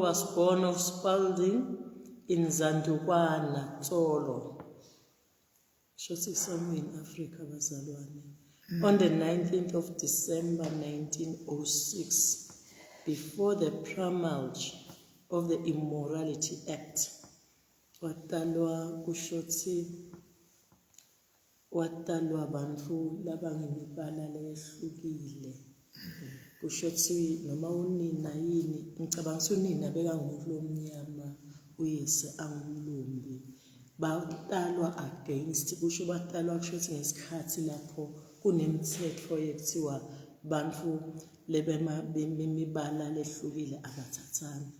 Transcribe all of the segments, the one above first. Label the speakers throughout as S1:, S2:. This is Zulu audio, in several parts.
S1: was born of Spalding in Zandukwana, Tsolo. Shothi somewhere in Africa, bazalwane. On the 19th of December 1906, before the promulge of the Immorality Act, watalwa bantu labangemibala lehlukile. Kushothi noma unina yini, ngicabanga unina bekangumuntu omnyama, uyise angumlumbi. Batalwa against, kusho batalwa kushothi ngesikhathi lapho kunemithetho yekuthiwa bantu lebemibala lehlukile abathathani.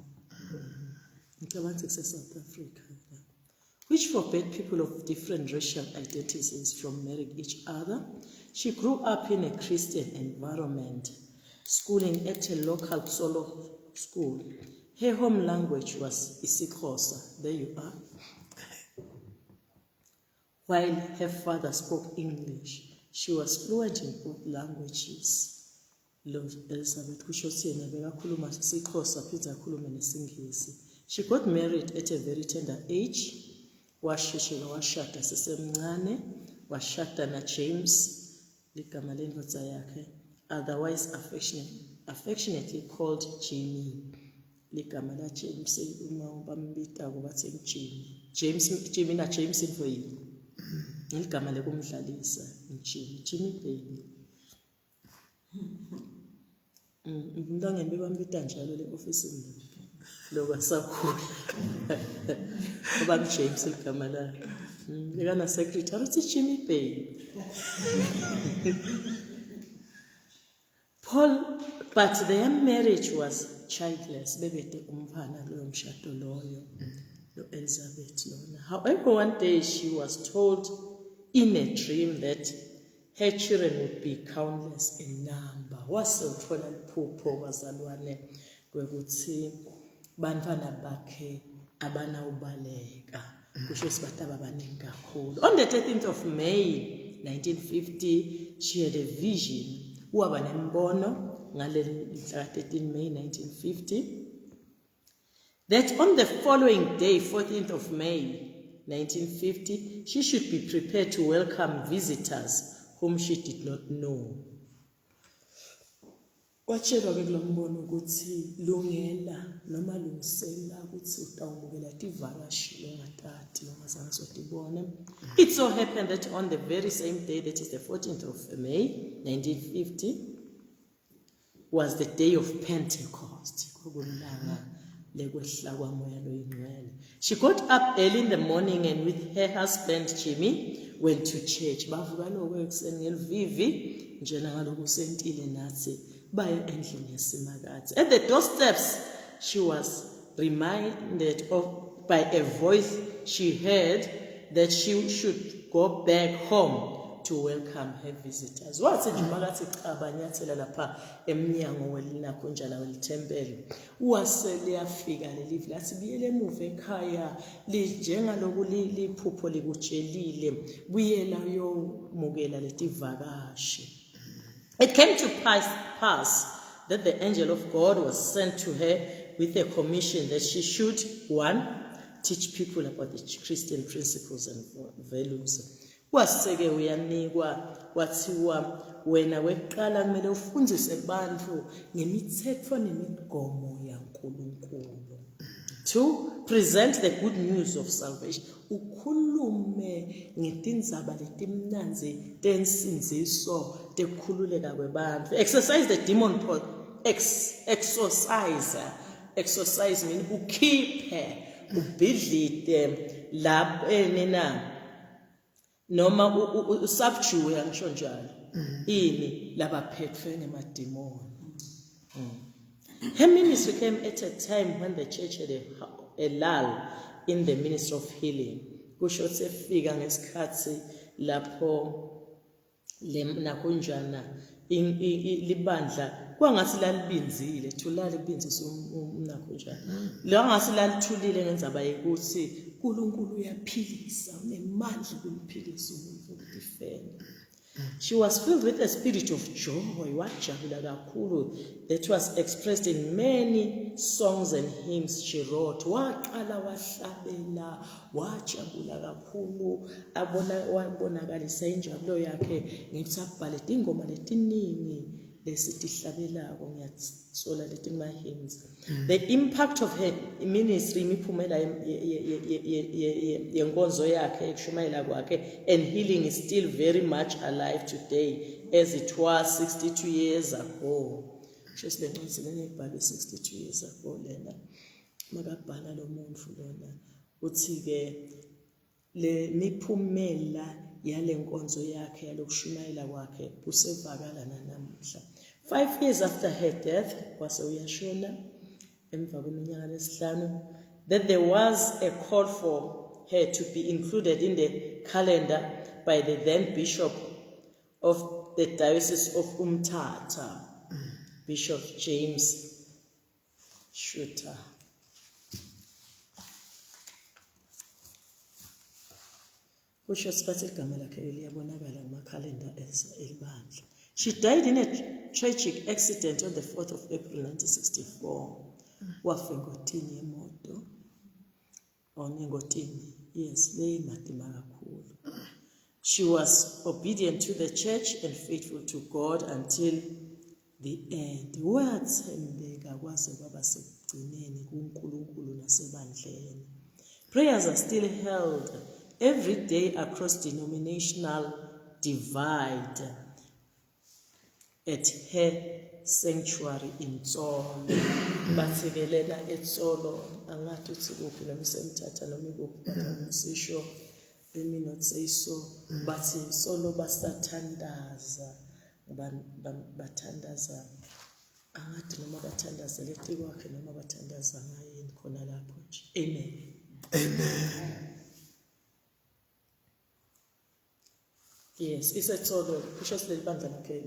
S1: Ngicabanga ukuthi South Africa, which forbade people of different racial identities from marrying each other. She grew up in a Christian environment, schooling at a local solo school. Her home language was isiXhosa. There you are. While her father spoke English, she was fluent in both languages. Lord Elizabeth kushothena bekakhuluma isiXhosa phinde akhulume nesingisi. She got married at a very tender age. Washada sesemncane, washada na James, ligama lendvodza yakhe, otherwise affectionately called Jimmy. Ligama la James uma bambita kubathi Jimmy na James infoyini. Igama lekumdlalisa Jimmy baby. Umntangeni bebambita njalo le office lo kwasakhula. Ubaba James igama la. Lekana secretary uthi Jimmy baby. But their marriage was childless. Bebede umfana lo mshado loyo. Elizabeth lona. However, one day she was told in a dream that her children would be countless in number. Wasewuthola liphupho bazalwane kwekuthi bantwana bakhe abanawubaleka. Kusho sibataba abaningi kakhulu. On the 13th of May 1950, she had a vision. Waba nembono ngale 13 May 1950. That on the following day, 14th of May 1950, she should be prepared to welcome visitors whom she did not know. Watshelwa ke kulombono ukuthi lungela noma lungisela ukuthi utawumukela tivakashi longatati longazange sotibone. It so happened that on the very same day, that is the 14th of May 1950, was the day of Pentecost. She got up early in the morning and with her husband Jimmy went to church. At the doorsteps, she was reminded by a voice she heard that she should go back home to welcome her visitors. Wathi nje makathi chaba nyathela lapha emnyango welinakhonjana welithempeli. Wasele yafika lelivi lathi biyele emuva ekhaya njengaloku liphupho likutshelile buyela uyomukela letivakashi. It came to pass that the angel of God was sent to her with a commission that she should, 1, teach people about the Christian principles and values. Waseke uyanikwa wathiwa wena weqala kumele ufundise abantu ngemithetho nemigomo yaNkulunkulu. 2, present the good news of salvation. Ukhulume ngetindzaba letimnanzi tensinziso tekhululeka kwebantu. Exercise the demon exercise mean ukhiphe ubhidlite lapha noma usubdue angisho njalo ini labaphethwe ngemademoni. Her ministry came at a time when the church had a lull in the ministry of healing. Kusho sefika ngesikhathi lapho nakunjana libandla kwangathi lalibinzile thulale libinzisa umnakunjana langathi lalithulile ngenzaba yokuthi uNkulunkulu uyaphilisa unemandla kumphilisa umuntu ukudefend. She was filled with a spirit of joy, wajabula kakhulu, that was expressed in many songs and hymns she wrote. Waqala wahlabela, wajabula kakhulu, wabonakalisa injabulo yakhe ngithi abhale ingoma letiningi lesithi hlabelako ngiyasola leti hymns. The impact of her ministry, imiphumela yenkonzo yakhe ekushumayela kwakhe and healing is still very much alive today as it was 62 years ago. Just le ncwadi lena ibhalwe 62 years ago lena. Makabhala lo muntu lona uthi ke le miphumela yale nkonzo yakhe yalokushumayela kwakhe usevakala namuhla. 5 years after her death, kwase uyashona emva kweminyaka lesihlanu, that there was a call for her to be included in the calendar by the then Bishop of the Diocese of Umtata, Bishop James Schutter. Kusho sibathi igama lakhe liyabonakala kumakhalenda elibandla. She died in a tragic accident on the 4th of April 1964. Wafa engotini yemoto. Ngotini. Yes, leyi madima kakhulu. She was obedient to the church and faithful to God until the end. Wathembeka kwaze kwaba sekugcineni kuNkulunkulu nasebandleni. Prayers are still held every day across denominational divide at her sanctuary in Tsolo. Bathekelela eTsolo, angathi uthi kuphi noma isemthatha noma ikuphi bathamisisho, let me not say so, bathi Tsolo basathandaza, bathandaza, angathi noma bathandaza lethi kwakhe noma bathandaza ngayini khona lapho nje. Amen. Amen. Yes, iseTsolo, kusho sileli bandla lakhe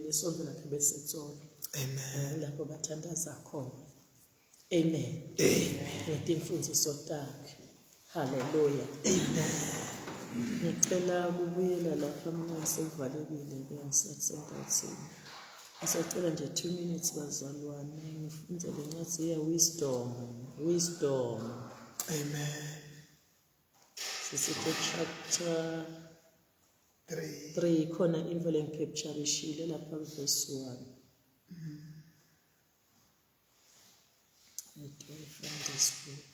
S1: lesonto lakhe beseTsolo. Amen. Lapho bathandaza khona. Amen. Amen. Ngetimfundiso takhe. Hallelujah. Amen. Ngicela ukubuyela lapha mina ngisevalekile ngiyasendathini. Ngisacela nje 2 minutes bazalwane ngifunde le ncwadi ya wisdom. Amen. Sisithi chapter 3 khona invele ngicapture ishile lapha verse 1. Let me find this book.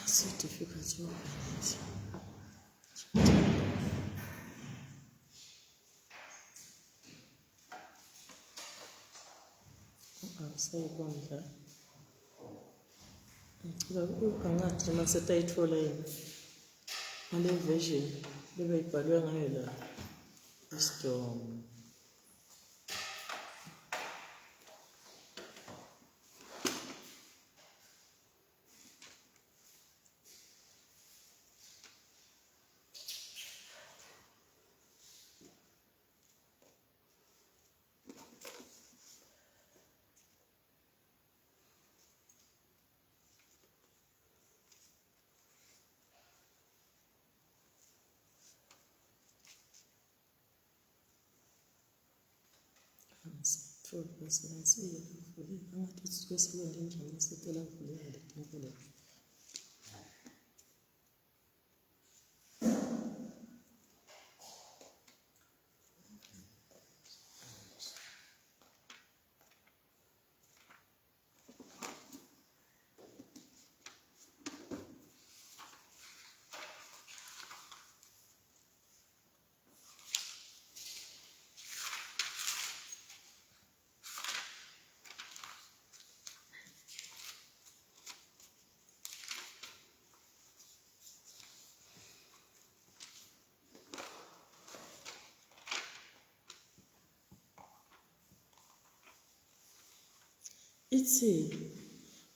S1: So difficult to open it. Sayibonga. Angathi noma setayithola yini. Ngale version bebe ibhalwe ngayo la. Wisdom.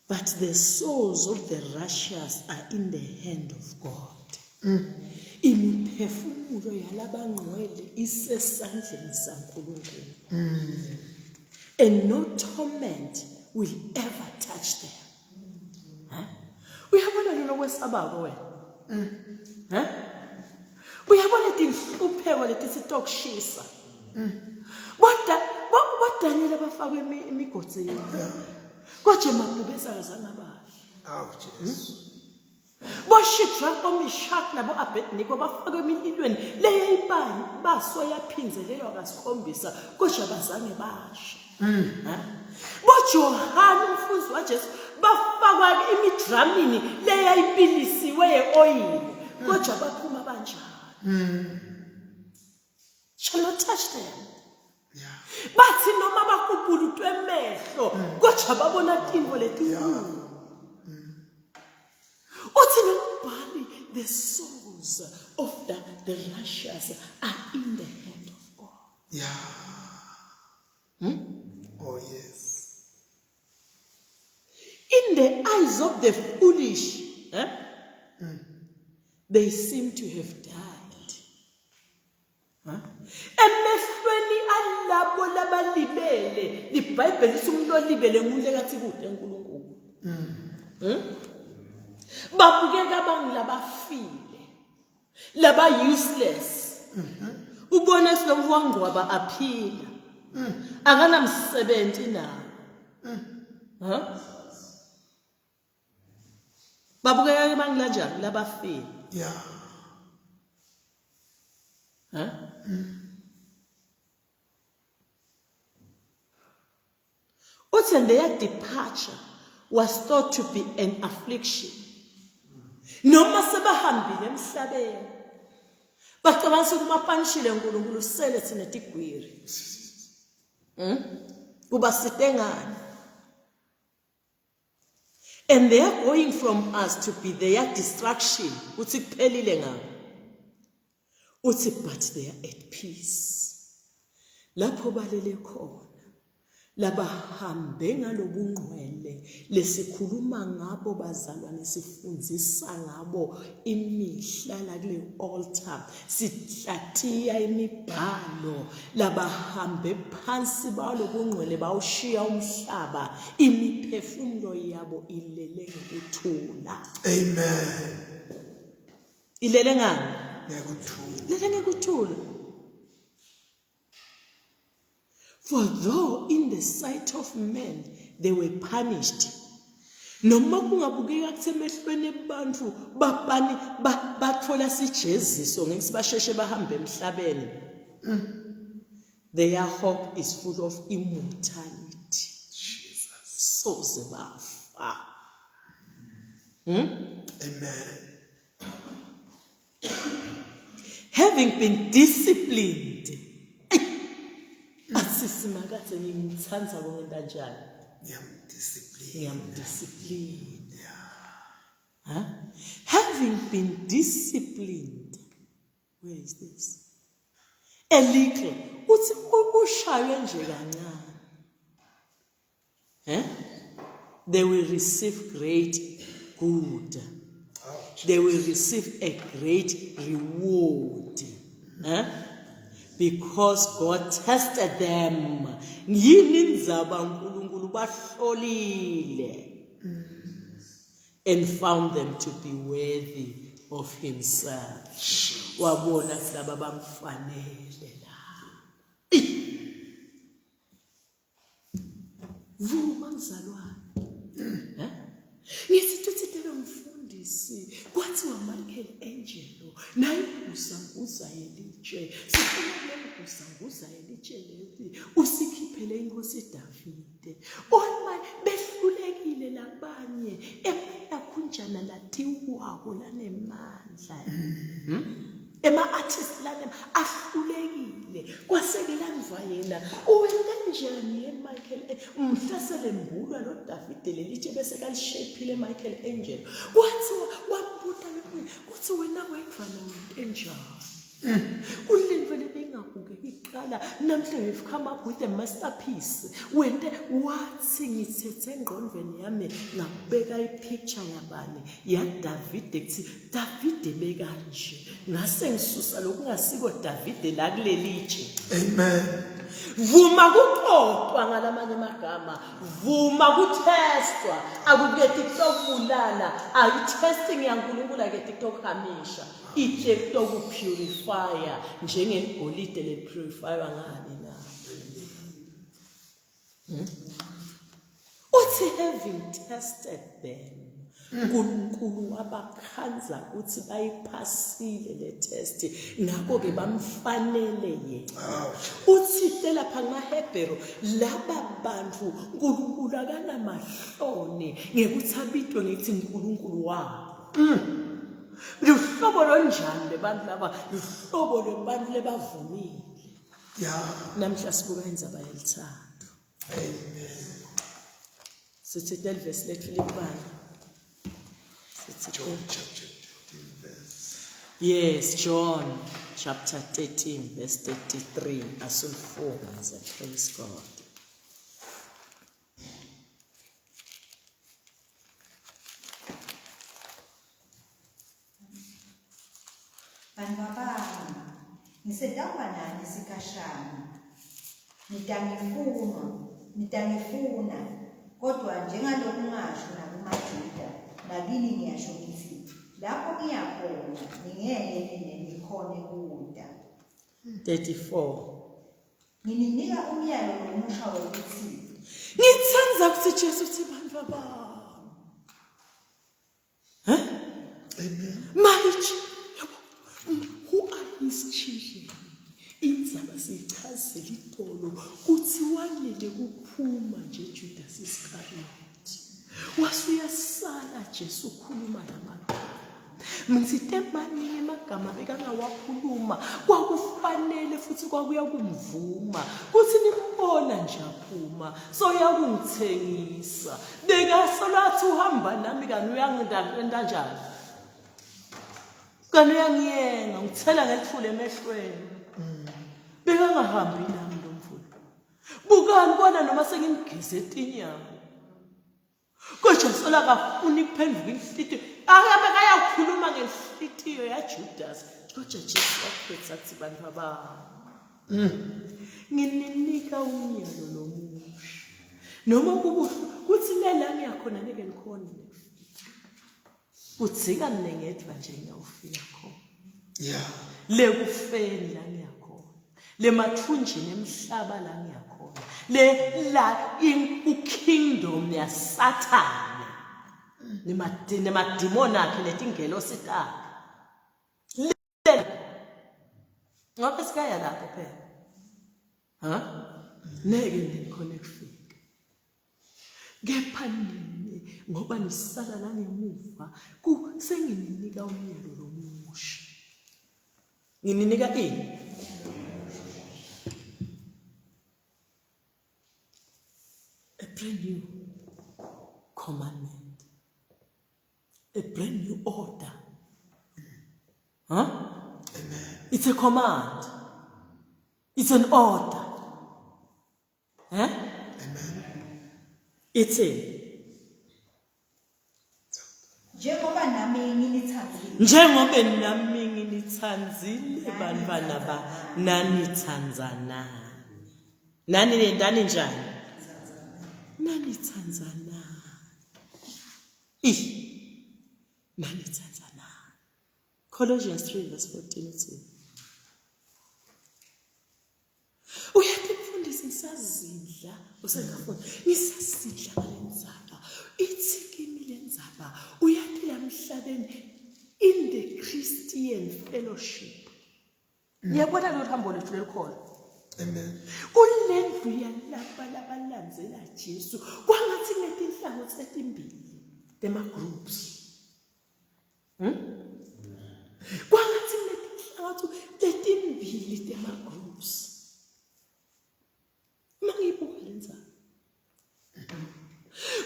S1: But the souls of the righteous are in the hand of God. Imiphefumulo yalabangcwele isesandleni saNkulunkulu. And no torment will ever touch them. Uyabona yini okwesabako wena? uyabona inhlupheko leti sitokushisa Daniel abafakwe imigodzeni kwaje mabhubesa kazana bahle Boshidrak omishak nabo Abednego bafakwe emililweni leyayibani baso yaphinzelelwa kasikhombisa kodwa bazange basha boJohane umfuzi waJesu bafakwa imidramini leyayipilisiwe yeoyili kodwa baphuma banjani shall not touch them bathi noma bakubulutwe emehlo kodwa babona tinto letinkulu uthi nobani the souls of the righteous are in the hand of God
S2: Oh yes.
S1: In the eyes of the foolish they seem to have died emehlweni alabo labalibele iBhayibheli lithi umuntu olibele ngumuntu ekathi kude enkulunkulu babukeka bangilabafile laba useless ubona sinomvangcwaba aphila akanamsebenzi nawo babukeka bangilanjani labafile Uthi and their departure was thought to be an affliction. Noma sebahambile emhlabeni bacabanga ukumapanishile uNkulunkulu sele thina tigwiri kuba sitengana and they are going from us to be their distraction uthi kuphelile ngabo uthi but they are at peace lapho balele khona labahambe ngalobungqwele lesikhuluma ngabo bazalwane sifundzisa ngabo imihla la kule altar sihlatiya imibhalo labahambe phansi balobungqwele bawushiya umhlaba imiphefumulo yabo ilele ngekuthula
S2: Amen.
S1: Ilele ngani
S2: Ngekuthula.
S1: Ilele ngekuthula For though in the sight of men they were punished, noma kungabukeka kusemehlweni abantu babani bathola sijeziso ngesibasheshe bahambe emhlabeni, their hope is full of immortality. Jesus, so zebafa.
S2: Amen.
S1: Having been disciplined. Asisimakaze ngimthanza ngenta njani ngiyamdiscipline having been disciplined where is this a little uthi ushaywe nje kancane they will receive great good they will receive a great reward because God tested them. Yini nzaba uNkulunkulu bahlolile and found them to be worthy of himself. Wabona silaba bamfanele la. Vuma mzalwane. Ngisithithele umfundisi kwathi wa Michael Angelo naye usanguza yelitshe sifuna ukusanguza yelitshe leli usikhiphele inkosi Davide oma behlulekile labanye eyakhunjana latiwako lanemandla ema-artist lana ahlulekile kwasekelanva yena uwenta njani Michael umhlasele mbulwa lo Davide lelitshe bese kalishaphile Michael Angelo wathi wambuta kuthi wena wayivana enjani ulivele bengabukeki iqala namhla we've come up with a masterpiece wente wathi ngithethe engqondweni yami ngabeka ipicture yabani ya Davide kuthi Davide bekanje ngase ngisusa lokungasiko Davide la kulelitshe
S2: Amen.
S1: Vuma kuqoqwa ngalamanye amagama vuma kuthestwa akuketi kokubulala ayi testing yaNkulunkulu like TikTok-hamisha i-TikTok-purifier njengegolide le-purifier ngani na? Uthi having tested them, uNkulunkulu wabakhanza ukuthi bayiphasile le test, ngakho-ke bamfanele yena. Uthi lapha ngamaHebheru laba bantu uNkulunkulu akanamahloni ngekuthi abitwe ngithi uNkulunkulu wabo. Luhlobo lonjani lebantu laba? Luhlobo lebantu lebavumile. Namhla sibuka indzaba yelithando.
S2: Amen.
S1: Sithi verse lethu libani.
S2: John chapter 13 verse.
S1: Yes, John chapter 13 verse 33. Asulfunze, praise God.
S3: Banbabami, ngisedamba nani sikashana. Nitangifuna, kodwa njengalokhu ngasho nakumaJuda, nakini ngiyasho ngithi, lapho ngiyakhona, ngingeke nikhone kuda.
S1: 34.
S3: Ngininika umyalo nomusha wokuthi,
S1: ngithanda ukuthi Jesu uthi banbabami.
S2: Amen.
S1: Manje, who are his children? Indzaba siyichazile itolo kuthi wanele kuphuma nje Judas Iscariot. Wasuyasala Jesu ukhuluma lamagama. Mngithi amaningi amagama bekangawakhuluma kwakufanele futhi kwakuya kumvuma kuthi nimbona nje aphuma so yakungithengisa bekasolathi uhamba nami kani uyangidanda njani kani uyangiyenga ngithela ngethule emehlweni bekangahambi nami lo mfula bukani bona noma sengimgeze etinyama kodwa sola kafuni kuphenduka inhlitiyo akayakhuluma ngenhlitiyo yaJudas kodwa Jesu wakhetha athi bantu baba ngininika umyalo nomusha noma kuthi la ngiyakhona ngeke ngikhona udzika mnengedwa nje ngiyawufika khona le kufeni la ngiyakhona le mathunjini emhlaba la ngiyakhona le la kingdom ya Satan nemadimoni akhe netingelo sitaka ngabe sikaya lapho phela neke nikhona kufika kepha nini ngoba nisala la ngemuva sengininika umyalo lomusha ngininika ini a brand new commandment, a brand new order. Amen. It's a command. It's an order. Amen. It's a
S3: njengoba nami
S1: nginithanzile bantwana ba nanithanzana nani njani nanithanzana nanithanzana Colossians 3 verse 14 uyathi mfundisi ngisazidla usengafunda ngisasidla ngalenzaba ithi kimi lenzaba uyathi lamhlabeni in the Christian fellowship ngiyabona lo hambo lethu lelikhona
S2: Amen.
S1: kulendlu yalaba labalandzela Jesu kwangathi ngetinhlangothi etimbili tema groups kwangathi ngetinhlangothi etimbili tema groups mangibuka lenza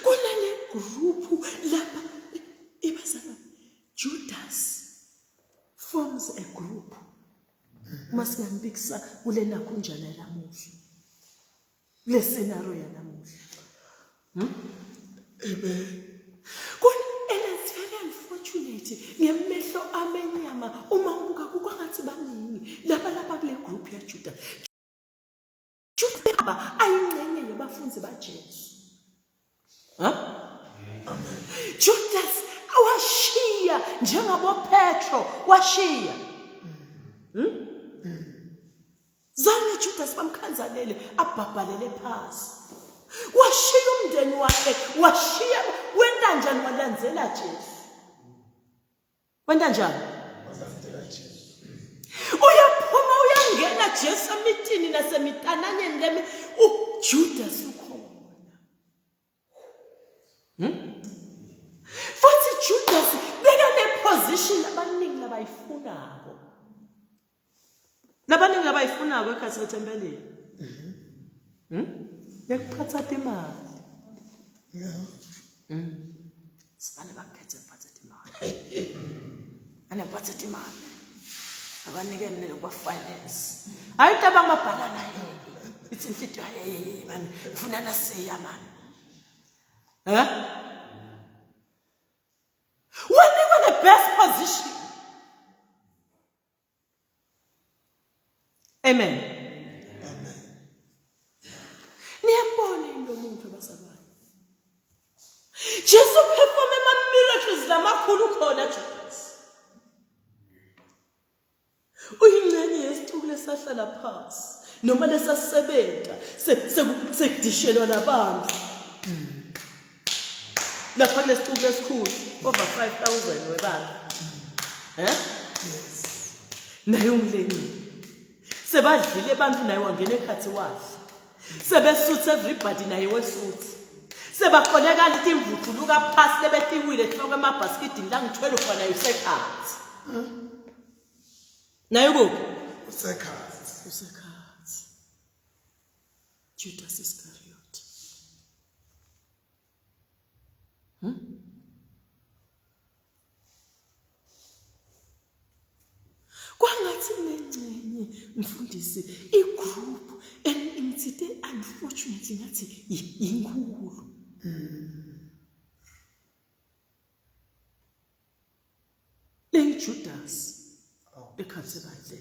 S1: kunale group lapha ibazana Judas forms a group masingambikisa kulena kunjana lamuhla le scenario yanamuhla
S2: Amen.
S1: and it's very unfortunate ngemehlo amenyama uma ubuka kwangathi baningi laba kule group ya Judas ayingcenye yabafunzi baJesu Judas awashiya washiya njengabo Petro washiya. Zange Judas bamkhanzalele abhabhalele phasi. Washiya umndeni wakhe, washiya wenda njani walandzela Jesu. Wenda njani? Uyaphuma uyangena Jesu emitini nasemitananyeni lemi uJudas ukhona. Futhi Judas bekane position abaningi labayifunako. Labaningi labayifunako ekhaya sethembeleni. Yakuphatha imali. Sibane bakhethe mphatha imali. Ane mphatha imali. Abanikene lokwa finance. Ayitho abamabhalana yini. Ithi inhlito hey man ufuna nasiya man. When you in the best position. Amen. Niyambona into umuntu abasabani. Jesu perform miracles lamakhulu khona Judas. Uyingxenye yesithuku lesahlala phansi noma lesasebenza sekudishelwa nabantu. Lapha lesithuku lesikhulu over 5,000 webantu.
S2: Yes.
S1: Naye umleni. Sebadlile abantu naye wangena ekhathi wadla. Sebesuthe everybody naye wesuthi. Sebakhoneka lithi imvuthuluka phasi lebetiwile ehloko emabhaskidini la ngithwele khona yisekhathi. Naye kuphi? Usekhathi. Judas Iscariot. Kwangathi nengcenye mfundisi igroup engitsite unfortunately ngathi inkulu. Le Judas ekhathe badle.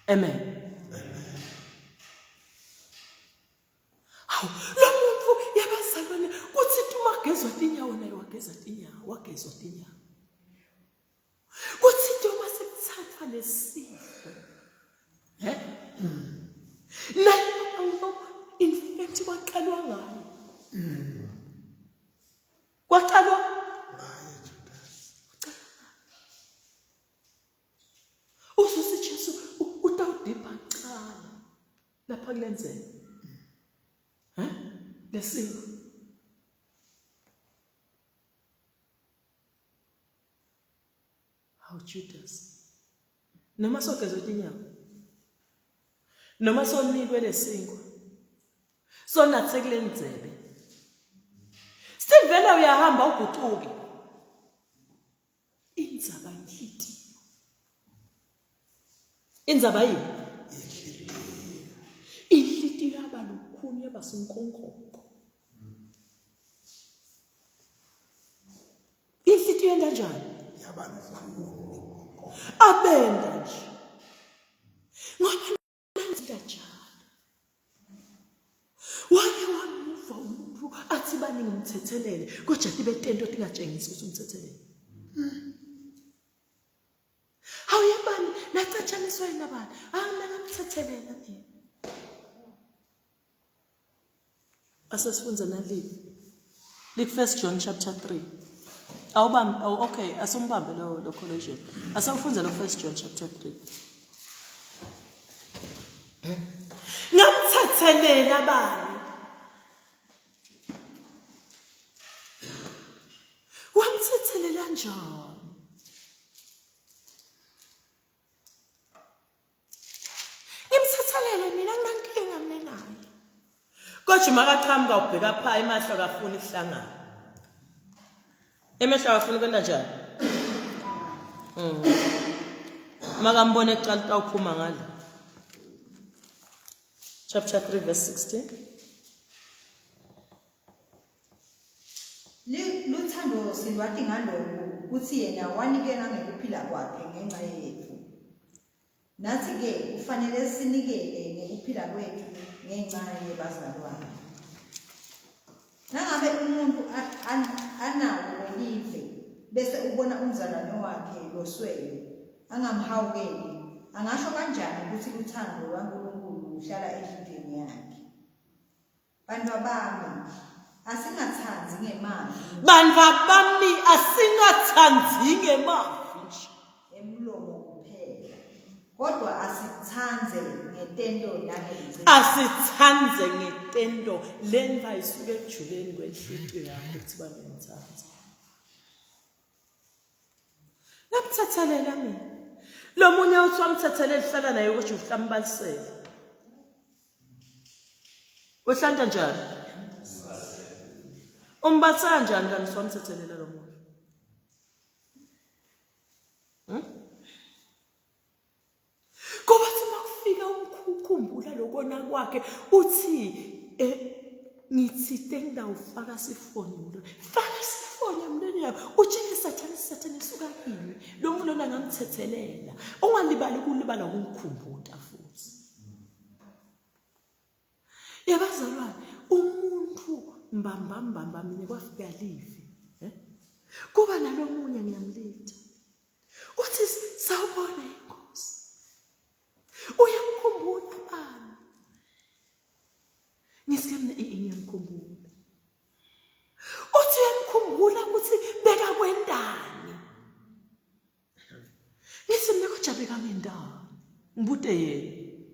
S1: Amen. Hawu lo muntu yabazalwane kuthi umagezwa tinyawo naye wageza tinyawo. Kuthi uma sekuthatha lesifo. Naye infect waqalwa ngayo. Waqalwa ususi Jesu utawudipa cala lapha kulenzeni. Lesifo. How Judas. Noma sogezwe tinyawo. Noma sonikwe lesinkwa. Sonathe kule ndzebe. Still vele uyahamba ugutuke. Indzaba yinhlitiyo. Indzaba yini? Inhlitiyo yaba lukhuni yaba sinkonkonko. Inhlitiyo yenda njani?
S2: Yaba lukhuni.
S1: Abenda nje. Ngoba nanzi njalo. Wake wamuva umuntu athi baningi umthethelele kodwa tibetento tingatshengisi ukuthi umthethelele. Awuyabani nacatshaniswa yinabani angina umthethelela mina. Asesifunza naliphi? Like 1 John chapter 3. Okay, asombambe lo collection. Asawufunza lo 1 John chapter 3. Ngamthethelela bani? Wamthethelela njani? Ngimthethelele mina nginankinga mina naye. Kodwa makaqhamuka ubheka pha emahlo akafuni ihlangana. Emehlo akafuni kwenda njani? Makambone ecala utawuphuma ngalo. Chapter 3 verse 16.
S3: Luthando silwathi ngalokho kuthi yena wanikela ngekuphila kwakhe ngenxa yethu. Nathi ke kufanele sinikele ngekuphila kwethu ngenxa yebazalwane. Nangabe umuntu anawo olive bese ubona umzalwane wakhe loswele angamhawukeli angasho kanjani ukuthi uthando lwaNkulunkulu luhlala enhliziyweni yakhe? Bantu bami asingathanzi ngemali,
S1: bantu bami asingathanzi ngemali nje
S3: emlomo kuphela, kodwa asithanze ngetendo nangeliciniso.
S1: asithanze ngetendo lenva isuke ejuleni kwenhliziyo yakho ukuthi banenthanzi. Ngapthathalela mina lo munye uthi wamthathalela hlala naye ukuthi uhlambalisele uhlanda njani umbatha kanjani kanti wamthethelela lo muntu? Ngoba makufika ukukhumbula lokona kwakhe uthi ngithi tengidawufaka sifoni faka sifoni emntweni yakho utshele sathane suka kimi lo muntu lona ngamthethelela ungalibali ukulibala ukumkhumbuta futhi. Yabazalwane umuntu mbamba mina kwafika livi kuba nalomunye ngiyamlitha uthi sawubona inkosi uyamkhumbula bani ngisikemna ngiyamkhumbula uthi uyamkhumbula ukuthi beka kwendani ngithi mina kujabe kamendani ngibude yena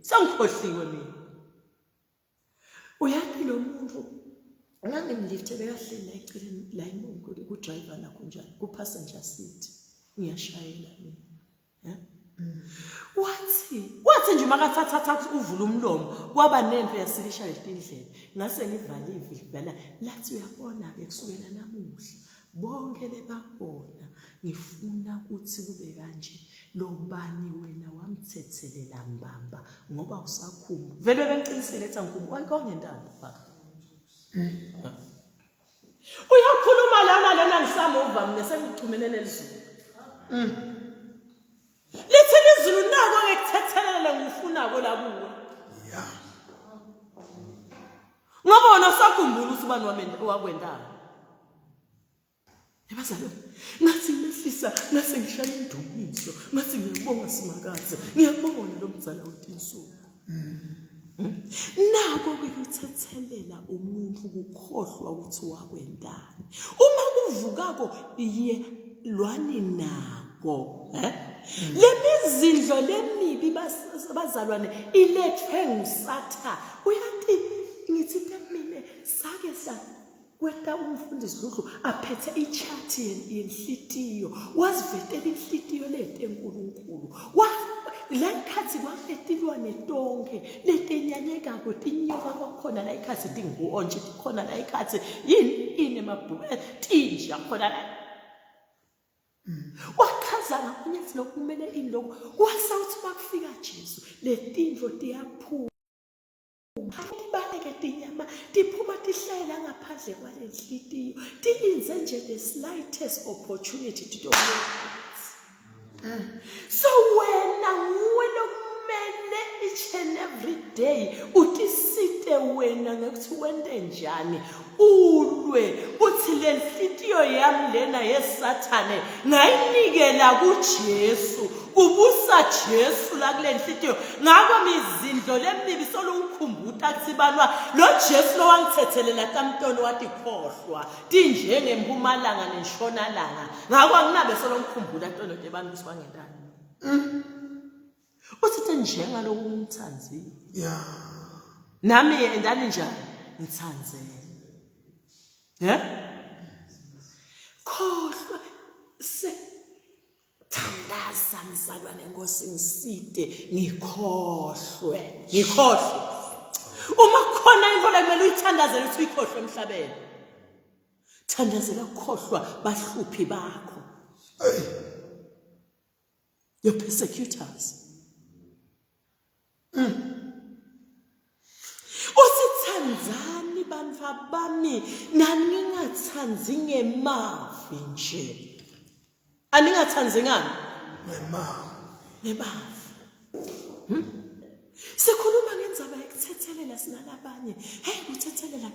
S1: sangikhohliwe mina uyathi lo muntu ngangimlifte bekahleli eceleni la imongo ku-driver nakho njalo ku-passenger seat ngiyashayela mina wathi nje makathatha uvula umlomo kwaba nempi yasilisha letindlela ngase ngivalile ivana lathi uyabona-ke kusukela namuhla bonke lebabona ngifuna ukuthi kube kanje lo bani wena wamthethelela mbamba ngoba usakhumba vele bengiqinisele ethi angikhumba wayekongentando baba uyakhuluma lana ngisamuva mina sengichumene nelizulu lithi izulu nako ngikuthethelela ngifunako la kuwe ngoba wona usakhumbula ukuthi ubani wakwendalo. Yabazalwane ngathi ngimehlisa ngase ngishaya indumiso ngathi ngiyabonga simakaze ngiyabona lo mzala wetinsuku nako ukuthethelela umuntu ukukhohlwa ukuthi wakwendani uma kuvukako iye lwani nako lemizindlo lemibi bazalwane ilethwe ngusatha uyathi ngithi mina sake kwenta umfundisi Dludlu aphethe ichathi yenhlitiyo wazivetela inhlitiyo lethe enkulunkulu lekhathi kwafetilwane tonke letenyanyeka kutinyoka kwakhona la ikhathi tinguonje khona la ikhathi yini emabhuku tinja khona la wakhaza ngakunyethi lokumele indoko wasawuthi bakufika Jesu letindlo tiyaphuma baleke tinyama tiphuma tihlayela ngaphandle kwalenhlitiyo tilinze nje the slightest opportunity to do so wena nguwe lokumele each and every day utisite wena ngekuthi wende njani ulwe uthi lenhlitiyo yami lena yesathane ngayinikela kuJesu kubusa Jesu la kulenhlitiyo ngakho mizindlo lemibi solungikhumbuta kusibanwa lo Jesu lo wangithethelela kaMntoni wathi khohlwa tinjenge empumalanga neshonalanga ngakho anginabe solungikhumbula ntono ke bantu sibangendani uthi njenga lokumthanzi nami endani njani ngithanzele khohlwa se thandaza mzalwane Nkosi ngiside ngikhohlwe uma khona into lekumele uyithandazele ukuthi uyikhohlwe emhlabeni thandazela ukukhohlwa bahluphi bakho your persecutors usithandzani bantu bami naningathandzi ngemavi nje aningathandzi ngani ngemavi sikhuluma ngenza indzaba yekuthethelela sinalabanye. Hey, kuthethelela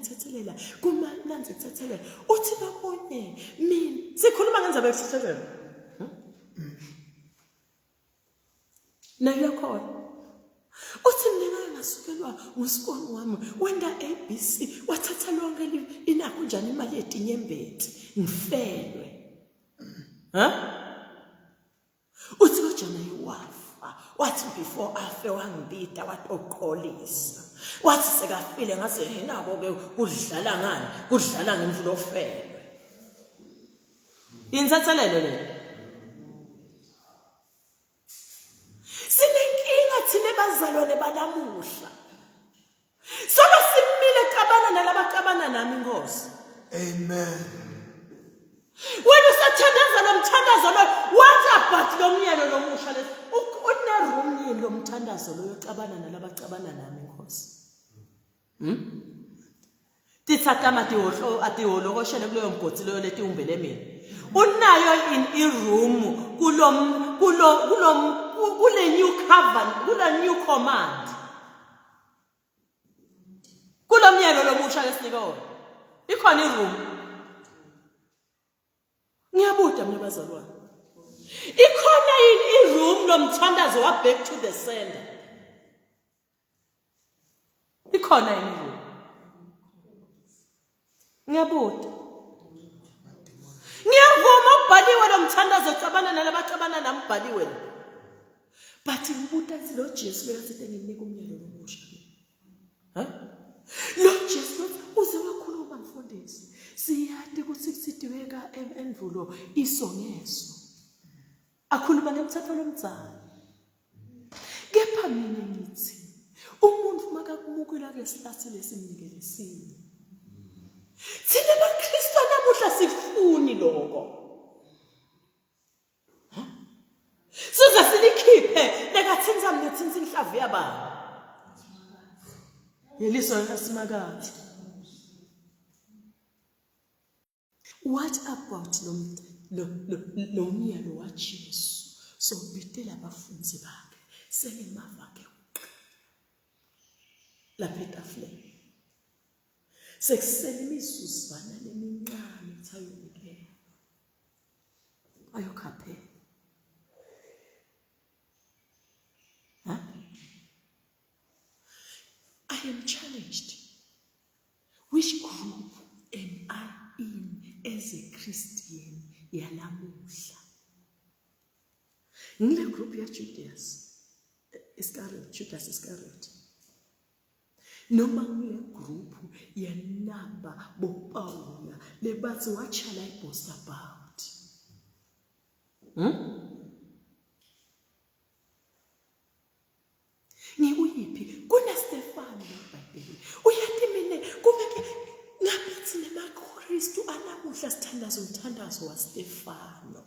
S1: kumananzi kuthethelela. Uthi babone mina sikhuluma ngendaba yekuthethelela. Nayakhona. Uthi mina ngasukelwa ngusikoni wami wenda ABC wathatha lonke inakho njani imali yetinyembeti ngifelwe. Uthi kujana yiwafa wathi before afe wangibita watoqolisa wathi sekafile ngase nabo ke kudlala ngani kudlala ngemvulo ofelwe. Insethelelo le sinenkinga thina bazalwane banamuhla. Soba simile qabana nalabaqabana nami Nkosi.
S2: Amen.
S1: Wena usathandaza nomthandazo lo what about lo myelo lomusha le uneroom yini lo mthandazo lo yoxabana nalabaqabana nami Nkosi. Tithatama atiholo koshele kuleyo mgodi leyo leti umbele mina. Unayo in iroom kule new covenant kule new command. Kulo myelo lomusha lesinika wona. Ikhona iroom. Ngiyabuda mina bazalwane. Ikhona iroom lomthandazo wa back to the sender. Ikhona iroom. Ngiyabuda. Ngiyavuma ubhaliwe lomthandazo cabana nalabacabana nambhaliwe. But ngibuta lo Jesu lesithi nginika umyelo lomusha. Lo Jesu uze wakhuluma mfundisi. Siyathi ukuthi kusidiweka envulo isongeso. Akhuluma nemthetho lomdzalo. Kepha mina ngithi umuntu makakumukela ke sihlathi lesimnikele sini. Thina maKristu namuhla sifuni lokho. Siza silikhiphe lekathinza mnethinza inhlavu yabani. Yeliso lasimakathi. What about lo myalo wa Jesu? So bitela abafunzi bakhe selimava ke. La petafle. Sekuselimisuzwana lemincane ethayike. Ayokaphe. I am challenged. Which group am I in as a Christian yalamuhla? Ngile group ya Judas Iscariot. Noma ngile group yanaba boPaula lebathi what shall I boast about? Ngikuyiphi kuna Stefano eBhayibhelini uyathi mina kubeke ngathi nemaKristu anamuhla sithandaza umthandazo waStefano.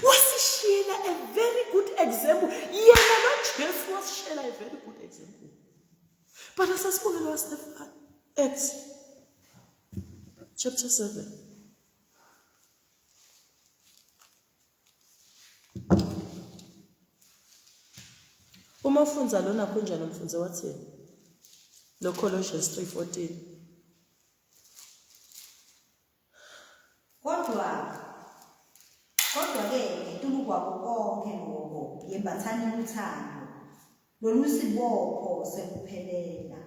S1: Wasishela a very good example. Yena noJesu wasishela a very good example. But asasibukela waStefano Acts chapter 7. Uma ufunza lona kunjani umfunzi wathini? Lo Colossians 3:14.
S3: Kodwa ke tulukwa konke lokho yembathani uthando lolusibopho sekuphelela.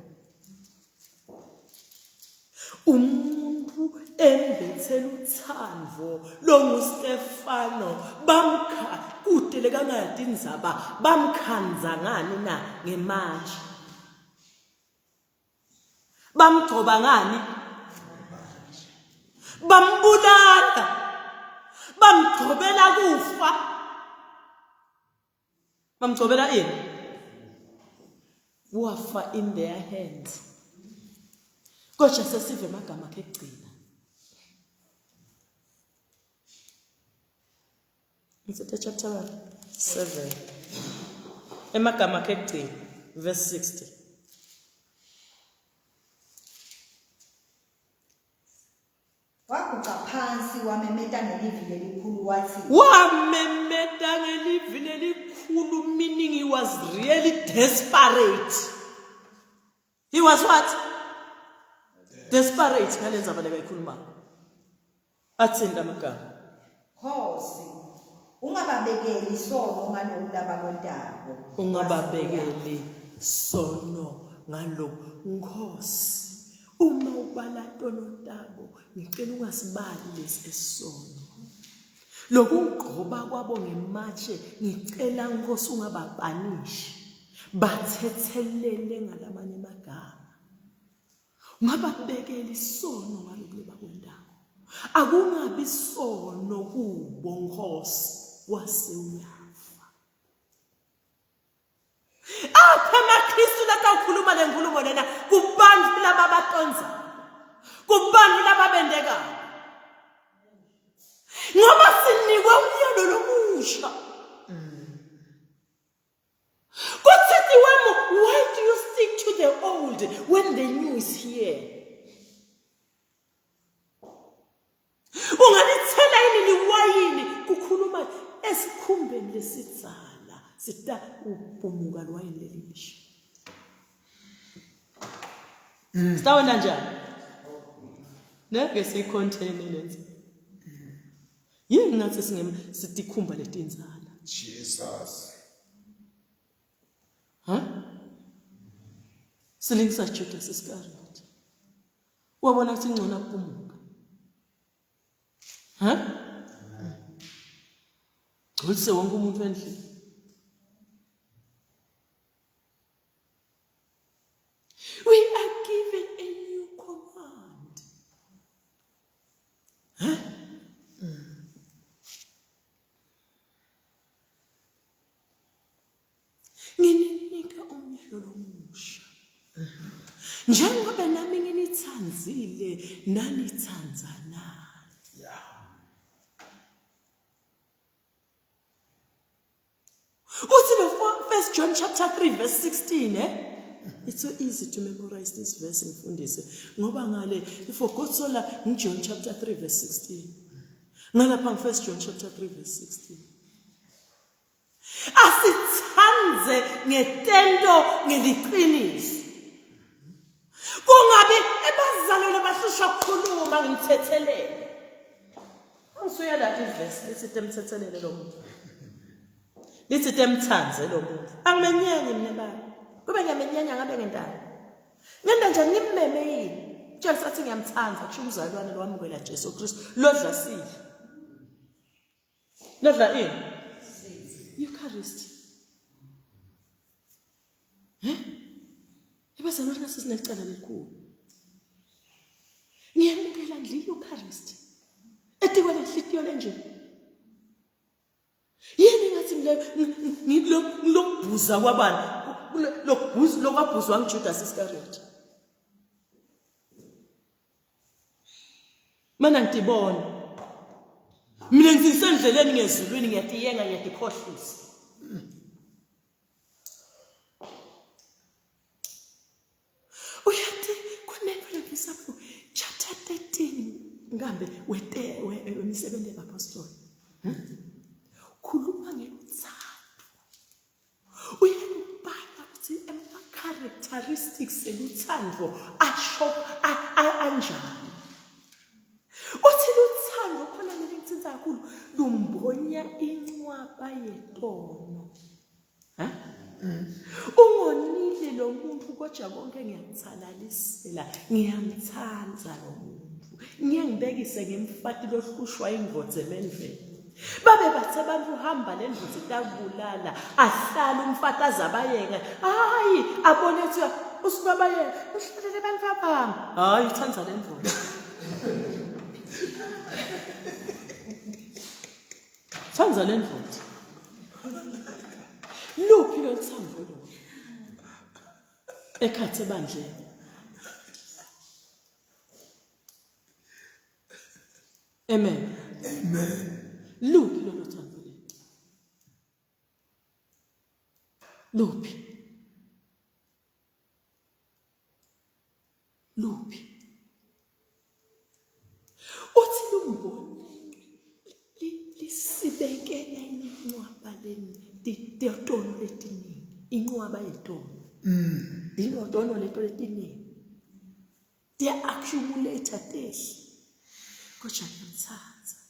S1: Umuntu embethela uthando lo nguStefano bamkha kudele kangadi indzaba bamkhanza ngani na ngemaji. Bamgcoba ngani? Bambulala. Bamgcobela kufa. Bamgcobela ini? Wafa in their hands. Kodwa sesive amagama akhe egcina. It's chapter 7. Emagama akhe egcina verse 60.
S3: Waguqa phansi wamemeta ngelivile elikhulu wathi
S1: wamemeta ngelivile elikhulu, meaning he was really desperate. He was what? Desperate. Ngalenza abaleka ikhuluma. Atsinda amagama.
S3: Khosi, ungababekeli isono ngalokhu labakwentabo.
S1: Ungababekeli sono ngalokhu. Nkosi, uma ubala Ntolo-Ntabo, ngicela ungasibali lesi esono. Lokugqoba kwabo ngematshe, ngicela Nkosi ungababanishi. Bathethelele ngalamanye amagama. Ungababekeli isono ngalokhu labakwentabo. Akungabi isono kubo Nkosi, wase uyafa. Apha amaKristu lakawukhuluma le nkulumo lena kubantu laba batonza, kubantu laba bendekayo. Ngoba sinikwe umyalo lomusha. Kuthi wami, why do you stick to the old when the new is here? Ungalithela yini liwayini kukhuluma esikhumbeni lesitsala sita upumuka lwayini lelisha. Sitawona njani? Neke siyicontain lenze. Yini ngathi sitikhumba letinzala.
S2: Jesus.
S1: Silingisa Judas Iscariot. Wabona ukuthi ngcono upumuka. Ngolise wonke umuntu endlini. We are given a new command. Ngininika umyalo lomusha. Njengoba nami nginithanzile nanithanzana. What's in 1 John chapter 3 verse 16, It's so easy to memorize this verse in Fundise. Ngoba ngale, if God sola in John chapter 3 verse 16. Ngalapha 1 John chapter 3 verse 16. Asithanze ngetento ngeliqiniso. Kungabe ebazalwane bahlushwa ukukhuluma ngimthethelele. Angisuya lapha iverse lesithi emthethelele lo muntu. Lithi temthanze lo muntu. Angimenyenye mina baba. Kube ngiyamenyenya ngabe ngentana. Ngenda njani ngimmeme yini? Nje sathi ngiyamthanza kusho umzalwane lowamukela Jesu Kristu. Lodla sidla. Lodla ini? Eucharist. Ibazalwane nasesinecala elikhulu. Ngiyamukela ndli Eucharist. Etikwa lenhliziyo lenje. Yini ngathi ngilokubhuza kwabani? Lokubhuzwa nguJudas Iscariot. Mana ngitibona. Mina ngisendleleni ngezulwini ngiyatiyenga ngiyadikhohlisa. Uyathi kunephilipisa chapter 13 ngambe wemisebenzi yabapostoli. Khuluma ngeluthando. Uyabhala ukuthi ama-characteristics eluthando asho anjani. Uthi luthando khona ngilithinta kakhulu lumbonya incwaba yetono. Ungonile lo muntu kodwa konke ngiyamthalalisela, ngiyamthanza lo muntu. Ngiyangibekise ngemfati lohlushwa ingodze emendleni. Babe bathi abantu uhamba lendlu zitakubulala, ahlala umfati azabayeka. Hayi, abone ukuthi usibabayeka, uhlalele abantu abami. Hayi, uthanza lendlu. Thanza lendlu. Luphi lo thando lo? Ekhathe bandle. Amen.
S2: Amen.
S1: Luphi lo thando lo? Luphi? Luphi? Uthi lumbone tetono letiningi inqwaba yetono inotono letiningi accumulator tehle kodwa ngiyamthatha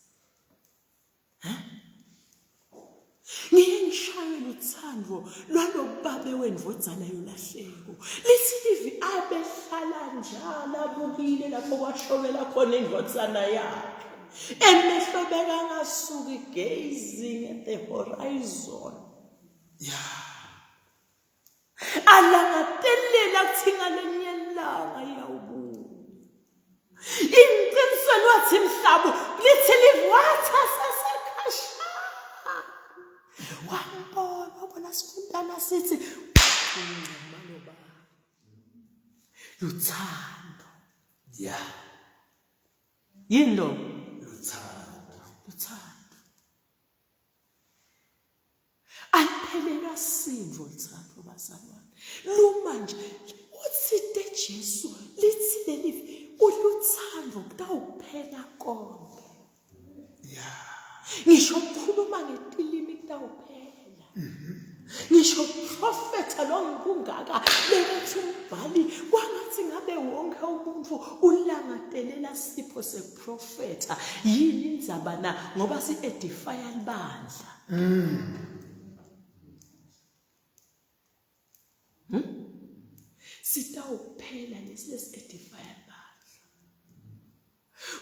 S1: ngiyengishayela uthando lwalobabe wendvodzana yolahleko lithi livi abehlala njalo abukile lapho kwashobela khona indvodzana yakhe emehlo bekangasuki gazing at the horizon alangatelela kuthinga lenyelanga yawubuya imqinisweni wathi mhlabo lithi livwatha sasekhashana wabona sifundana sithi uncema loba luthando yini lo luthando aliphelela sindvo luthando bazalwane lumanje uthide Jesu lithi lelivi uluthando kutawuphela konke ngisho ukukhuluma ngetilimi kutawuphela ngisho prophetha lo ngikungaka lethi umbhali kwangathi ngabe wonke umuntu ulangatelela sipho seprofetha yini indzaba na ngoba si-edifya libandla sitawuphela lesi-edifya libandla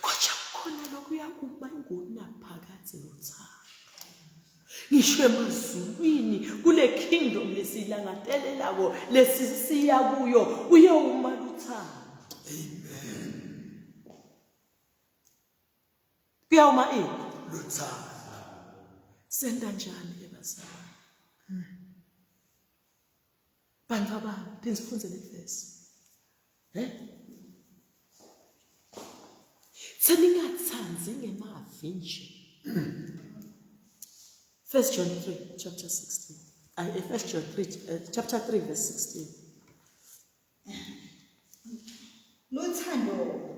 S1: kodwa khona lokuya uma ingunaphakade lothando ngisho emazulwini kule kingdom lesilangatelelako lesisiya kuyo uyewuma luthando amen kuyawuma luthando senda njani ke bazalwane bantu abami phinde sifunze levesi seningathanzi ngemavi nje 1 John 3 chapter 16 1 John 3 chapter 3 verse 16
S3: luthando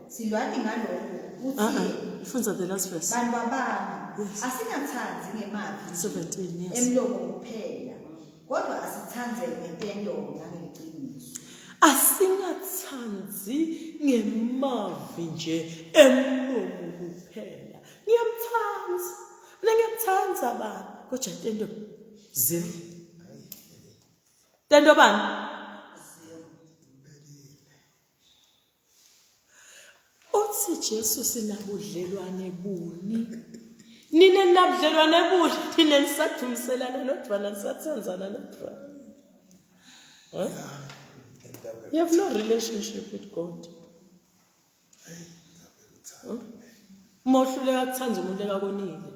S3: silwani ngalokho uthi
S1: funza the last verse
S3: bantu abami asingathanzi ngemavi
S1: 17 yes
S3: emlomo kuphela kodwa asithanze ngempendo nangeqiniso
S1: asingathanzi ngemavi nje emlomo kuphela ngiyamthanza baba kodwa tendo zero tendo bani uthi Jesu sinabudlelwane buni nine nabudlelwane buni thina nisadumselana nodwana nisathanzana nodwana you have no relationship with God mohluleka kuthanza umuntu ekabonile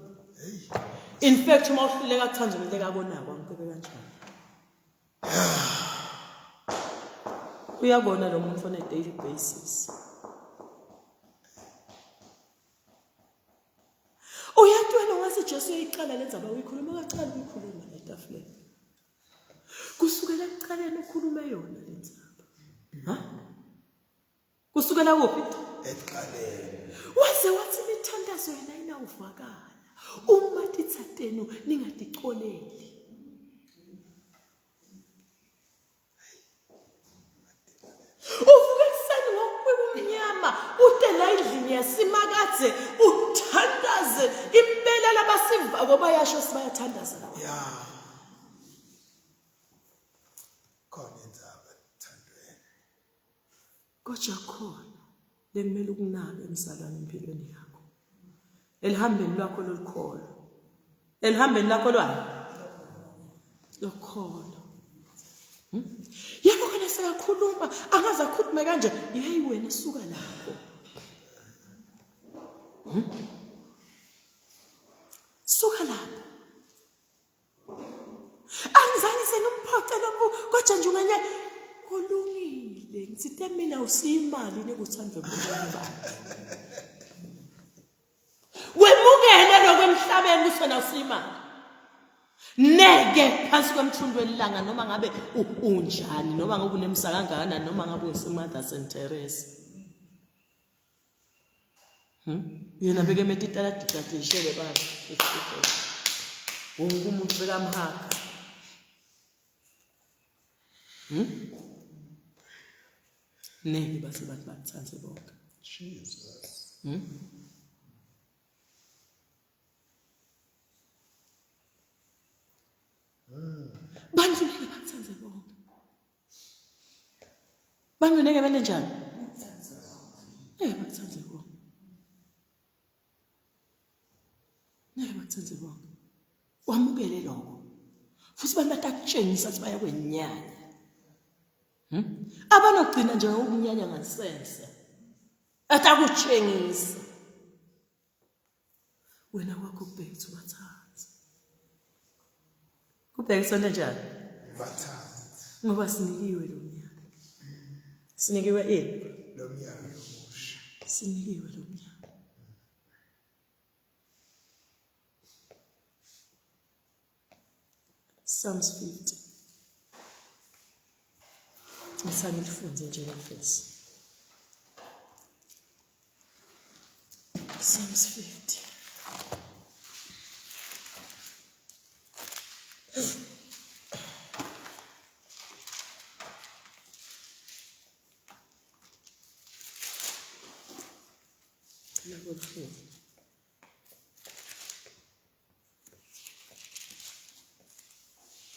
S1: in fact mohluleka kuthanza umuntu ekabonako angibeke kanjani uyabona lo muntu on a daily basis uyatwela ngase Jesu uyiqala lenzaba uyikhuluma kacala uyikhuluma letafuleni kusukela ekuqaleni ukhulume yona lenzaba kusukela kuphi
S2: eqaleni
S1: waze wathi mithandazo yena inawuvakala uma tithatenu ningadicoleli uvuka kuseni ngokwemnyama utela endlini yasimakadze uthandaze impela labasimva ngoba yasho sibayathandaza
S2: khona indzaba thandweni
S1: kodwa khona lekumele ukunaka emsalwane empilweni yakho elihambeni lwakho lolukholo elihambeni lakho lokholo yabo kana sekakhuluma angaze akhulume kanje yeyi wena suka lapho suka lapho angizange senomphoqela kodwa nje unganye kulungile ngithe mina usiyimali nekuthandwe ngubani bani wemukele lokwemhlabeni usona usiyimali neke phansi kwemthundo welanga noma ngabe unjani noma ngabe unemsa kangakanani noma ngabe uyisimother St Teresa yena beke metitala dictatorship baba wonke umuntu bekamhaga. Neke base bantu bakuthanze bonke.
S2: Jesus.
S1: Bantu neke bakuthanze bonke. Bantu neke bele njani? Neke bakuthanze bonke. Neke bakuthanze bonke. Wamukele lokho. Futhi bantu batakutshengisa ukuthi baya kwenyanya. Abanogcina nje ukunyanya ngasese. Atakutshengisa. Wena kwakho kubhekisa ubathatha. Kubhekisa njani?
S2: Bathatha.
S1: Ngoba sinikiwe lo mnyaka. Sinikiwe
S2: Lo mnyaka omusha.
S1: Sinikiwe lo mnyaka. Psalms 50. Ngisani lifunze nje ngefesi. Psalms 50.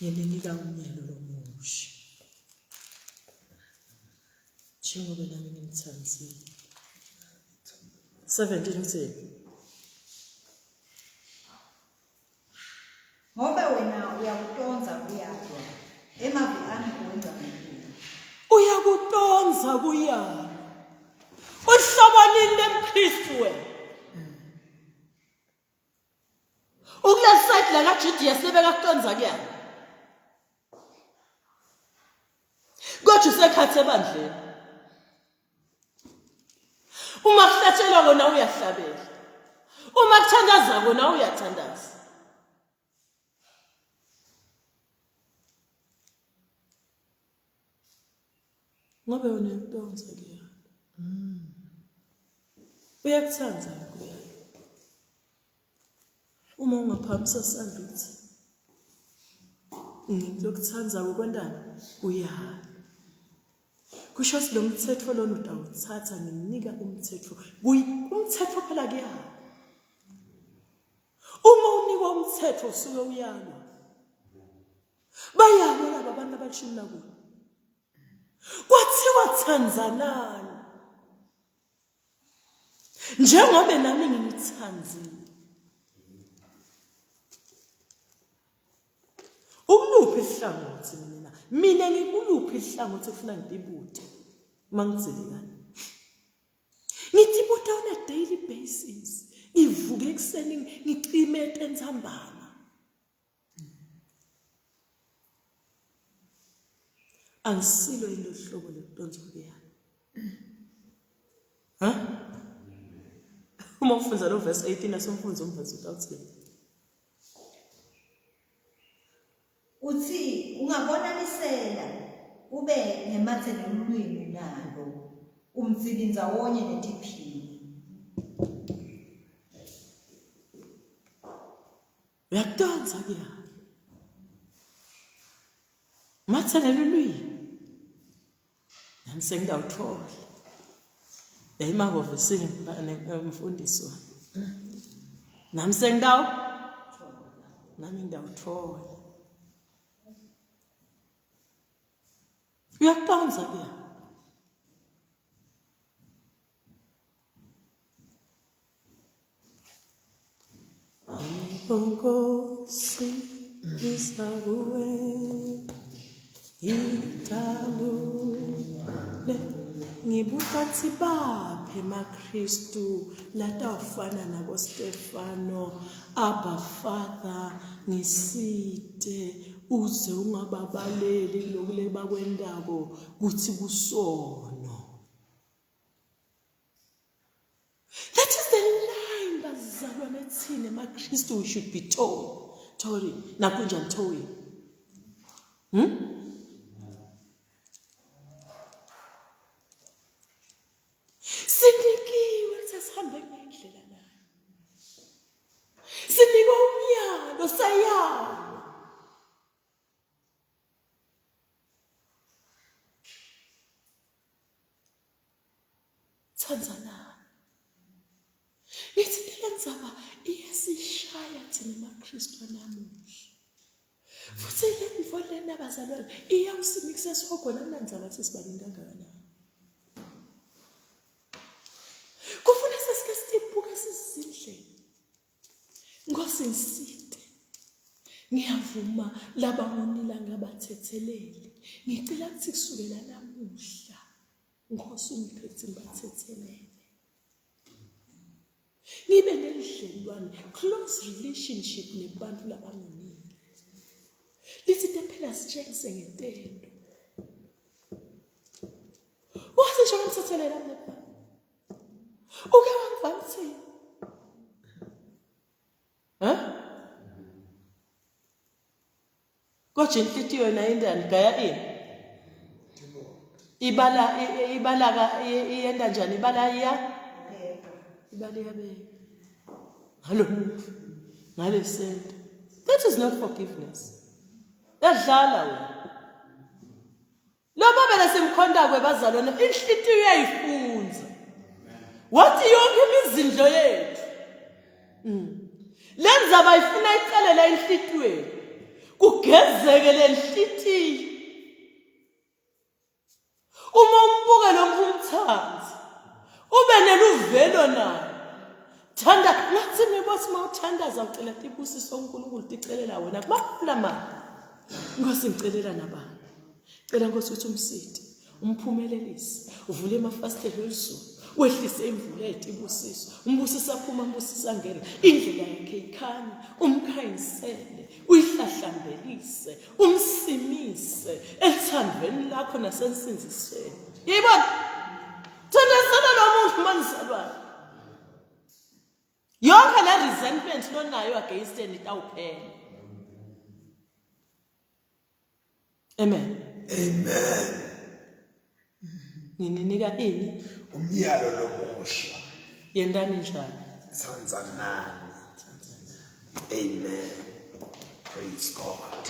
S1: Yeninika umyalo lomusha. Njengoba nami ngimthanzile. 17 uthini?
S3: Ngoba wena uyakutonza kuyadwa. Emavi ami kuwenza ngempilo.
S1: Uyakutonza kuyana. Uhlobanini lemkristu wena. Ukule side la kaJudas lebeka kutonza kuyana. Kodwa usekhathe ebandleni. Uma kuhlatshelwa kona uyahlabela. Uma kuthandaza kona uyathandaza. Ngobe wena uyakutonza kuyana. Uyakuthanza kuyana. Uma ungaphamisa sandla uthi ngilokuthanza ukwendana uyana. Kusho lo mthetho lona utawuthatha ngimnika umthetho. Umthetho phela kuyana. Uma unikwa umthetho usuke uyalwa. Bayalwa laba abantu abalishumi nakubo. Kwathiwa thanzanani. Njengoba nami ngimthanzile. Ukuluphi ihlangothi mina? Mina ngikuluphi ihlangothi ufuna ngidibute? Mangithelekani. Ngidibute on a daily basis. Ngivuke ekseni ngicime entsambama. Angisilo ilo hlobo lokutonza kuyana. Uma ufunza lo verse 18 asomfunza umverse uthi
S3: Uthi ungabonanisela ube ngemathe nomlwimi nalo umtsilinza wonye netiphini.
S1: Uyakutonza kuyana. Mathe nelulwimi. Nami sengidawuthola. Yayimako vesini mfundisi wami. Nami nami ngidawuthola. Uyakutonza kuyana. Nkosi isakuwe idalule ngibuka tsibaphe maKristu latawufana nabo Stefano Abba Father ngisite uze ungababaleli lokule bakwendabo kuthi kusono. That is the line bazalwa methine maKristu should be told nakunjani told. Sinikiwe sesihambe ngendlela nayo. Sinikwa umyalo yawo. Tanzania. Ngithi le ndzaba iyasishaya thina maKristu namuhla. Futhi le mvo lena bazalwane iyawusimikisa sokona nandzaba sesibaningi kangakanani. Kufuna sesike sibuke sizindlela. Nkosi ngisite. Ngiyavuma laba ngonila ngabathethelele. Ngicela ukuthi kusukela namuhla Nkosi ungiphethe ngibathethelele. Ngibe nelidlelwane, close relationship nebantu labangonile. Lithi phela sitshengise ngentendo. Wasisho ngimthethelela lapha. Uke wangivamthini? Kodwa inhlitiyo na indani gaya ini? Ibala iyenda njani ibala iya? Ibala yabe. Hello. Ngale sento. That is not forgiveness. Yadlala wena. Loma bela simkhonda kwebazalwane inhlitiyo iyayifunza. Wathi yonke imizindlo yethu. Lenza bayifuna icelela inhlitiyweni. Kugezeke lenhlitiyo. Uma umbuke lo mfumthanzi ube neluvelo naye. Thanda nathi nibothi mawuthandaza ucela ibusiso uNkulunkulu ticelela wena kubafuna mali. Nkosi ngicelela nabani? Cela Nkosi ukuthi umsidi, umphumelelise, uvule amafastela ezulu, wehlise imvula ethi ibusiso. Umbusisa phuma umbusisa ngena, indlela yakhe ikhanya, umkhanyisele, uyihlahlambelise, umsimise ethandweni lakho nasensinzisweni. Yibona? Thandazana nomuntu manizalwane. Yonke la resentment lonayo against yena itawuphela. Amen.
S2: Amen.
S1: Ngininika ini?
S2: Umyalo lomusha.
S1: Yendani njani?
S2: Tanzania. Amen. Praise God.